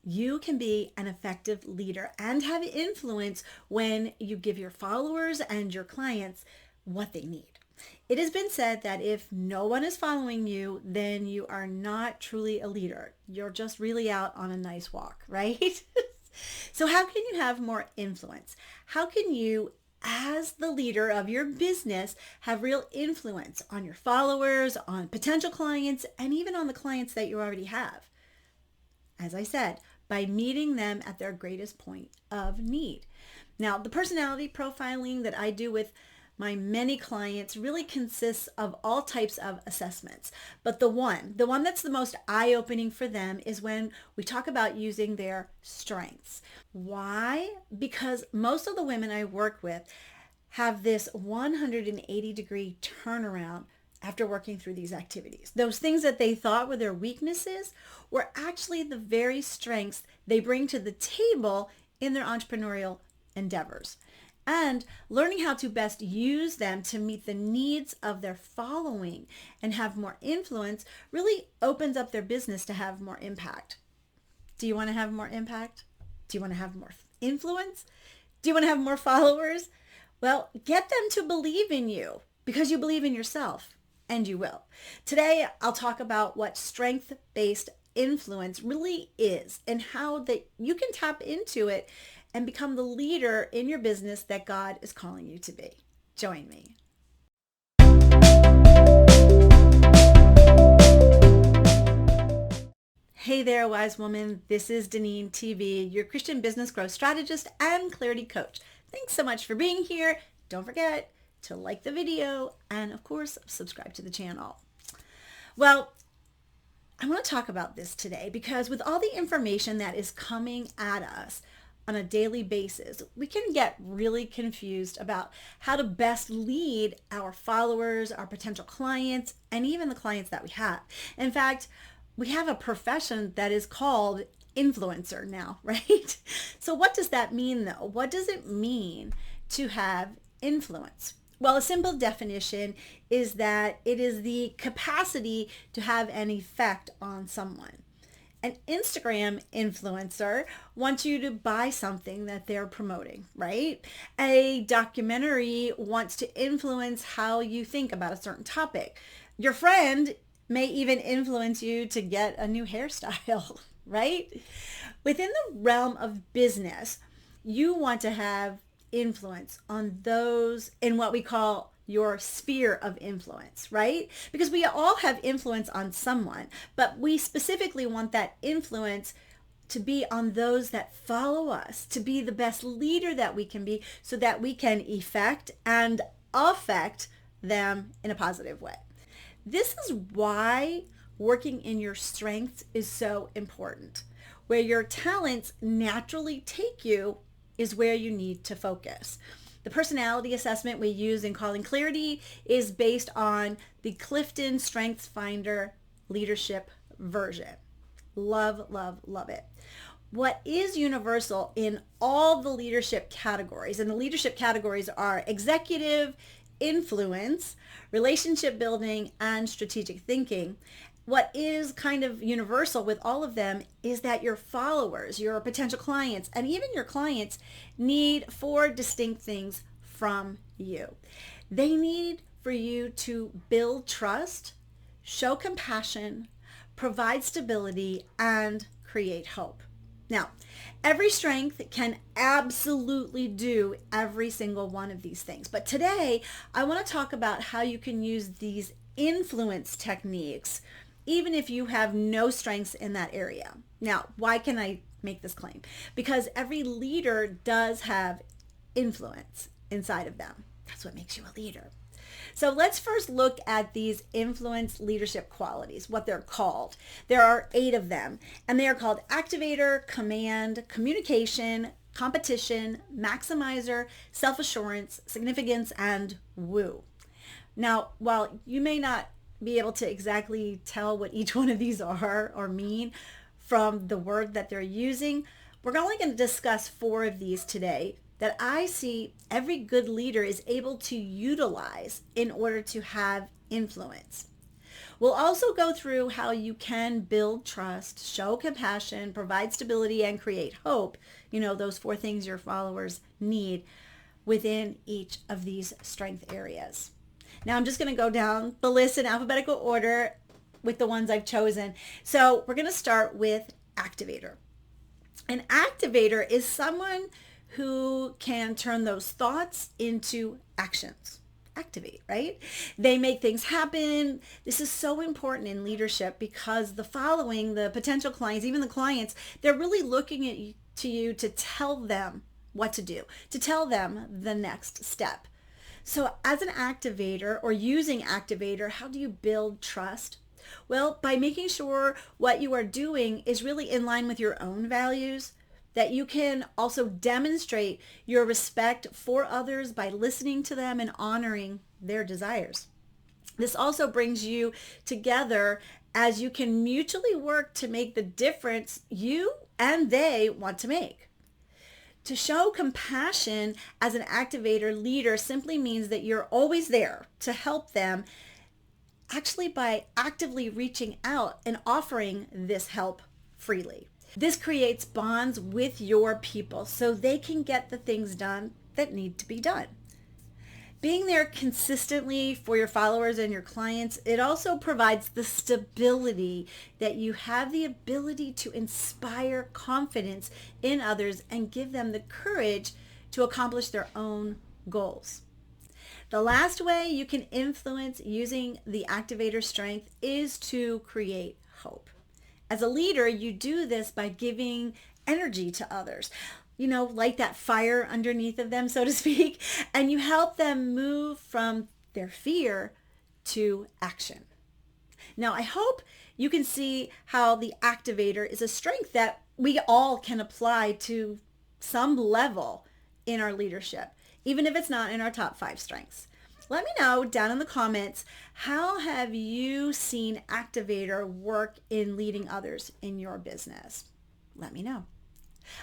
You can be an effective leader and have influence when you give your followers and your clients what they need. It has been said that if no one is following you, then you are not truly a leader. You're just really out on a nice walk, right? So how can you have more influence? How can you, as the leader of your business, have real influence on your followers, on potential clients, and even on the clients that you already have? As I said, by meeting them at their greatest point of need. Now, the personality profiling that I do with my many clients really consists of all types of assessments. But the one that's the most eye-opening for them is when we talk about using their strengths. Why? Because most of the women I work with have this 180-degree turnaround after working through these activities. Those things that they thought were their weaknesses were actually the very strengths they bring to the table in their entrepreneurial endeavors. And learning how to best use them to meet the needs of their following and have more influence really opens up their business to have more impact. Do you want to have more impact? Do you want to have more influence? Do you want to have more followers? Well, get them to believe in you because you believe in yourself, and you will. Today, I'll talk about what strength-based influence really is and how that you can tap into it and become the leader in your business that God is calling you to be. Join me. Hey there, wise woman. This is DeneenTB, your Christian business growth strategist and clarity coach. Thanks so much for being here. Don't forget to like the video and, of course, subscribe to the channel. Well, I want to talk about this today because with all the information that is coming at us on a daily basis, we can get really confused about how to best lead our followers, our potential clients, and even the clients that we have. In fact, we have a profession that is called influencer now, right? So what does that mean though? What does it mean to have influence? Well, a simple definition is that it is the capacity to have an effect on someone. An Instagram influencer wants you to buy something that they're promoting, right? A documentary wants to influence how you think about a certain topic. Your friend may even influence you to get a new hairstyle, right? Within the realm of business, you want to have influence on those in what we call your sphere of influence, right? Because we all have influence on someone, but we specifically want that influence to be on those that follow us, to be the best leader that we can be so that we can effect and affect them in a positive way. This is why working in your strengths is so important. Where your talents naturally take you is where you need to focus. The personality assessment we use in Calling Clarity is based on the Clifton Strengths Finder leadership version. Love, love, love it. What is universal in all the leadership categories, and the leadership categories are executive, influence, relationship building, and strategic thinking. What is kind of universal with all of them is that your followers, your potential clients, and even your clients need 4 distinct things from you. They need for you to build trust, show compassion, provide stability, and create hope. Now, every strength can absolutely do every single one of these things. But today, I want to talk about how you can use these influence techniques even if you have no strengths in that area. Now, why can I make this claim? Because every leader does have influence inside of them. That's what makes you a leader. So let's first look at these influence leadership qualities, what they're called. There are 8 of them, and they are called Activator, Command, Communication, Competition, Maximizer, Self-Assurance, Significance, and Woo. Now, while you may not be able to exactly tell what each one of these are or mean from the word that they're using, we're only going to discuss 4 of these today that I see every good leader is able to utilize in order to have influence. We'll also go through how you can build trust, show compassion, provide stability, and create hope. Those 4 things your followers need within each of these strength areas. Now I'm just going to go down the list in alphabetical order with the ones I've chosen. So we're going to start with Activator. An activator is someone who can turn those thoughts into actions. Activate, right? They make things happen. This is so important in leadership because the potential clients, even the clients, they're really looking to you to tell them what to do, to tell them the next step. So as an activator or using Activator, how do you build trust? Well, by making sure what you are doing is really in line with your own values, that you can also demonstrate your respect for others by listening to them and honoring their desires. This also brings you together as you can mutually work to make the difference you and they want to make. To show compassion as an activator leader simply means that you're always there to help them, actually by actively reaching out and offering this help freely. This creates bonds with your people so they can get the things done that need to be done. Being there consistently for your followers and your clients, it also provides the stability that you have the ability to inspire confidence in others and give them the courage to accomplish their own goals. The last way you can influence using the activator strength is to create hope. As a leader, you do this by giving energy to others, light that fire underneath of them, so to speak, and you help them move from their fear to action. Now, I hope you can see how the activator is a strength that we all can apply to some level in our leadership, even if it's not in our top 5 strengths. Let me know down in the comments, how have you seen Activator work in leading others in your business? Let me know.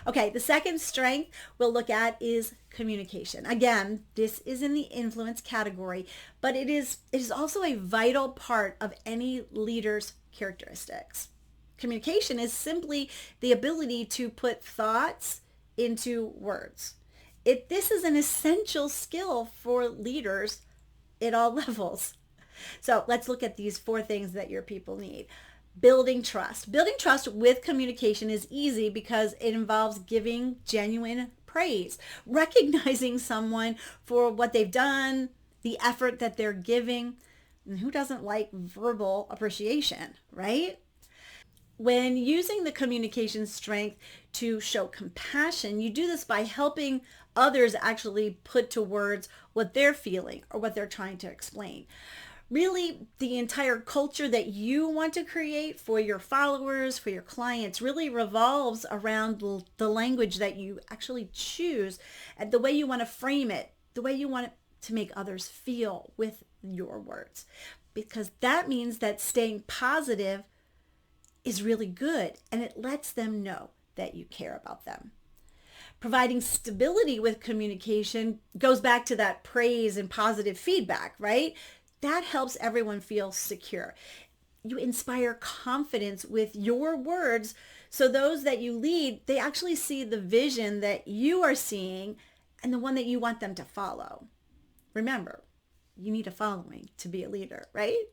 Okay, the second strength we'll look at is communication. Again, this is in the influence category, but it is also a vital part of any leader's characteristics. Communication is simply the ability to put thoughts into words. This is an essential skill for leaders at all levels. So let's look at these 4 things that your people need. Building trust. Building trust with communication is easy because it involves giving genuine praise, recognizing someone for what they've done, the effort that they're giving. And who doesn't like verbal appreciation, right? When using the communication strength to show compassion, you do this by helping others actually put to words what they're feeling or what they're trying to explain. Really, the entire culture that you want to create for your followers, for your clients, really revolves around the language that you actually choose and the way you want to frame it, the way you want it to make others feel with your words. Because that means that staying positive is really good and it lets them know that you care about them. Providing stability with communication goes back to that praise and positive feedback, right? That helps everyone feel secure. You inspire confidence with your words so those that you lead, they actually see the vision that you are seeing and the one that you want them to follow. Remember, you need a following to be a leader, right?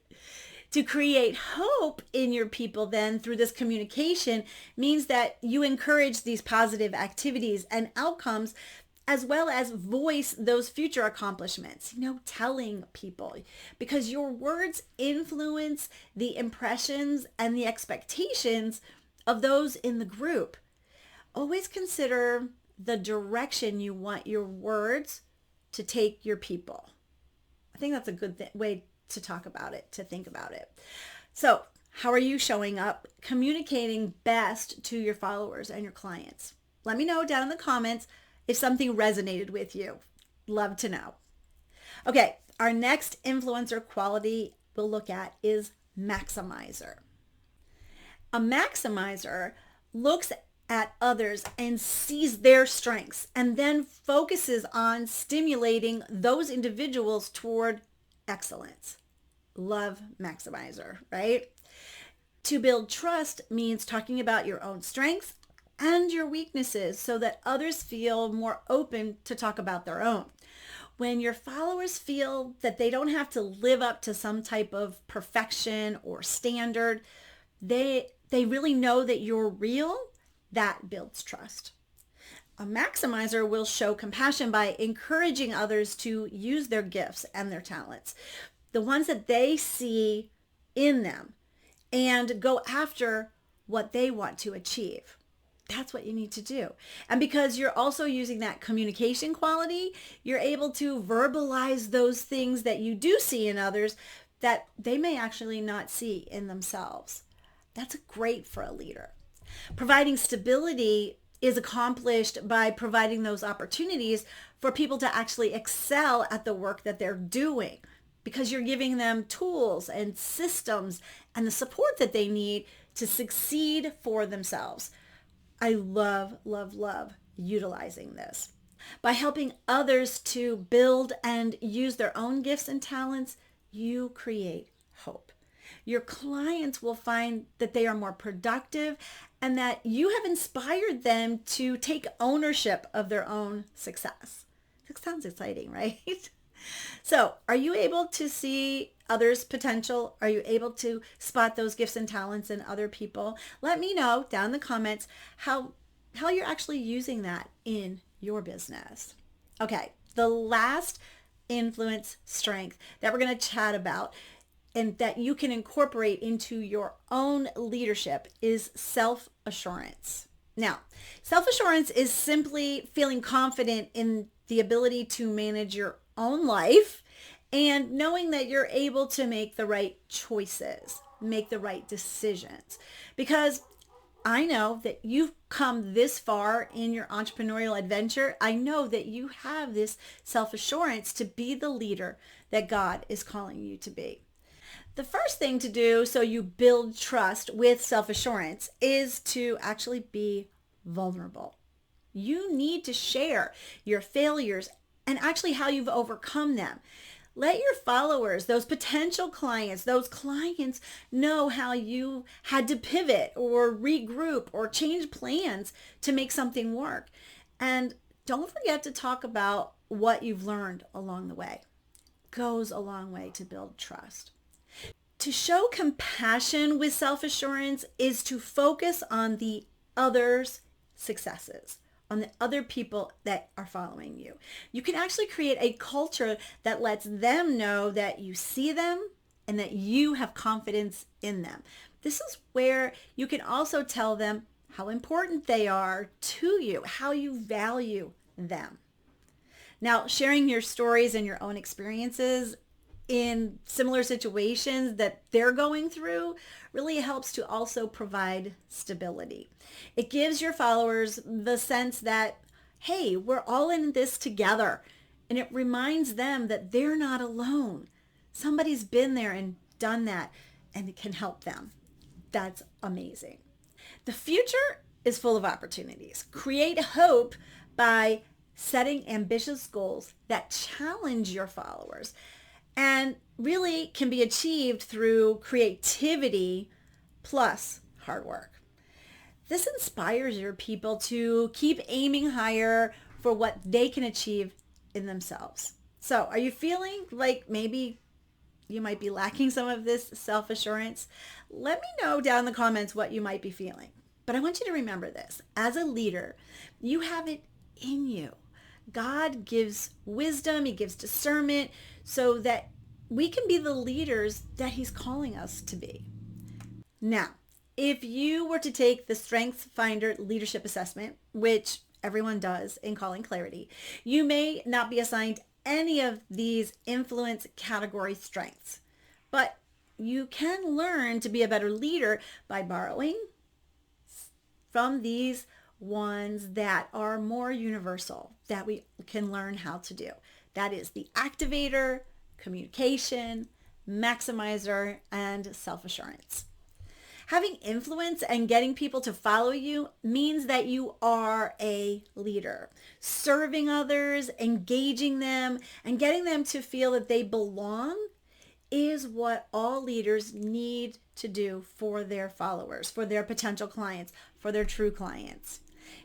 To create hope in your people then through this communication means that you encourage these positive activities and outcomes as well as voice those future accomplishments, telling people, because your words influence the impressions and the expectations of those in the group. Always consider the direction you want your words to take your people. I think that's a good way to talk about it, to think about it. So how are you showing up, communicating best to your followers and your clients? Let me know down in the comments if something resonated with you. Love to know. Okay, our next influencer quality we'll look at is maximizer. A maximizer looks at others and sees their strengths and then focuses on stimulating those individuals toward excellence. love maximizer, right? To build trust means talking about your own strengths and your weaknesses so that others feel more open to talk about their own. When your followers feel that they don't have to live up to some type of perfection or standard, they really know that you're real, that builds trust. A maximizer will show compassion by encouraging others to use their gifts and their talents, the ones that they see in them, and go after what they want to achieve. That's what you need to do. And because you're also using that communication quality, you're able to verbalize those things that you do see in others that they may actually not see in themselves. That's great for a leader. Providing stability is accomplished by providing those opportunities for people to actually excel at the work that they're doing, because you're giving them tools and systems and the support that they need to succeed for themselves. I love, love, love utilizing this. By helping others to build and use their own gifts and talents, you create hope. Your clients will find that they are more productive and that you have inspired them to take ownership of their own success. That sounds exciting, right? So, are you able to see others' potential? Are you able to spot those gifts and talents in other people? Let me know down in the comments how you're actually using that in your business. Okay, the last influence strength that we're going to chat about and that you can incorporate into your own leadership is self-assurance. Now, self-assurance is simply feeling confident in the ability to manage your own life and knowing that you're able to make the right choices, make the right decisions. Because I know that you've come this far in your entrepreneurial adventure. I know that you have this self-assurance to be the leader that God is calling you to be. The first thing to do so you build trust with self-assurance is to actually be vulnerable. You need to share your failures and actually how you've overcome them. Let your followers, those potential clients, those clients know how you had to pivot or regroup or change plans to make something work. And don't forget to talk about what you've learned along the way. Goes a long way to build trust. To show compassion with self-assurance is to focus on the other's successes, on the other people that are following you. You can actually create a culture that lets them know that you see them and that you have confidence in them. This is where you can also tell them how important they are to you, how you value them. Now, sharing your stories and your own experiences in similar situations that they're going through really helps to also provide stability. It gives your followers the sense that, hey, we're all in this together. And it reminds them that they're not alone. Somebody's been there and done that, and it can help them. That's amazing. The future is full of opportunities. Create hope by setting ambitious goals that challenge your followers and really can be achieved through creativity plus hard work. This inspires your people to keep aiming higher for what they can achieve in themselves. So are you feeling like maybe you might be lacking some of this self-assurance? Let me know down in the comments what you might be feeling. But I want you to remember this. As a leader, you have it in you. God gives wisdom, he gives discernment so that we can be the leaders that he's calling us to be. Now, if you were to take the Strengths Finder Leadership Assessment, which everyone does in Calling Clarity, you may not be assigned any of these influence category strengths, but you can learn to be a better leader by borrowing from these ones that are more universal that we can learn how to do. That is the Activator, Communication, Maximizer, and Self-Assurance. Having influence and getting people to follow you means that you are a leader. Serving others, engaging them, and getting them to feel that they belong is what all leaders need to do for their followers, for their potential clients, for their true clients.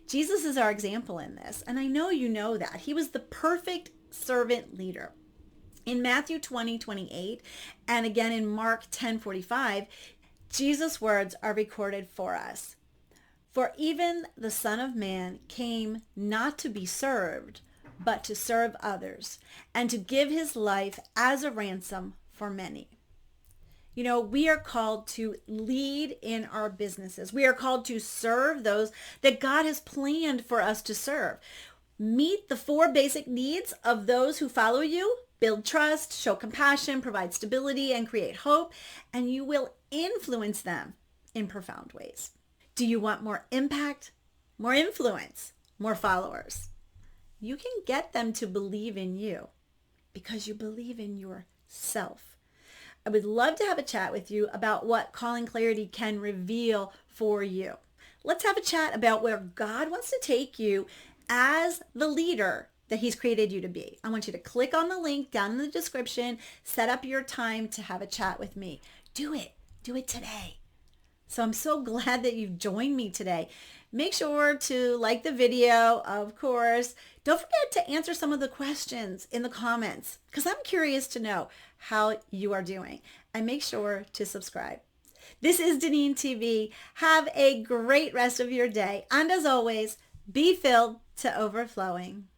Jesus is our example in this, and I know you know that. He was the perfect servant leader. In Matthew 20:28, and again in Mark 10:45, Jesus' words are recorded for us. For even the Son of Man came not to be served, but to serve others, and to give his life as a ransom for many. You know, we are called to lead in our businesses. We are called to serve those that God has planned for us to serve. Meet the 4 basic needs of those who follow you. Build trust, show compassion, provide stability, and create hope, and you will influence them in profound ways. Do you want more impact, more influence, more followers? You can get them to believe in you because you believe in yourself. I would love to have a chat with you about what Calling Clarity can reveal for you. Let's have a chat about where God wants to take you as the leader that he's created you to be. I want you to click on the link down in the description, set up your time to have a chat with me. Do it today. So I'm so glad that you've joined me today. Make sure to like the video, of course. Don't forget to answer some of the questions in the comments because I'm curious to know how you are doing. And make sure to subscribe. This is DeneenTB. Have a great rest of your day. And as always, be filled to overflowing.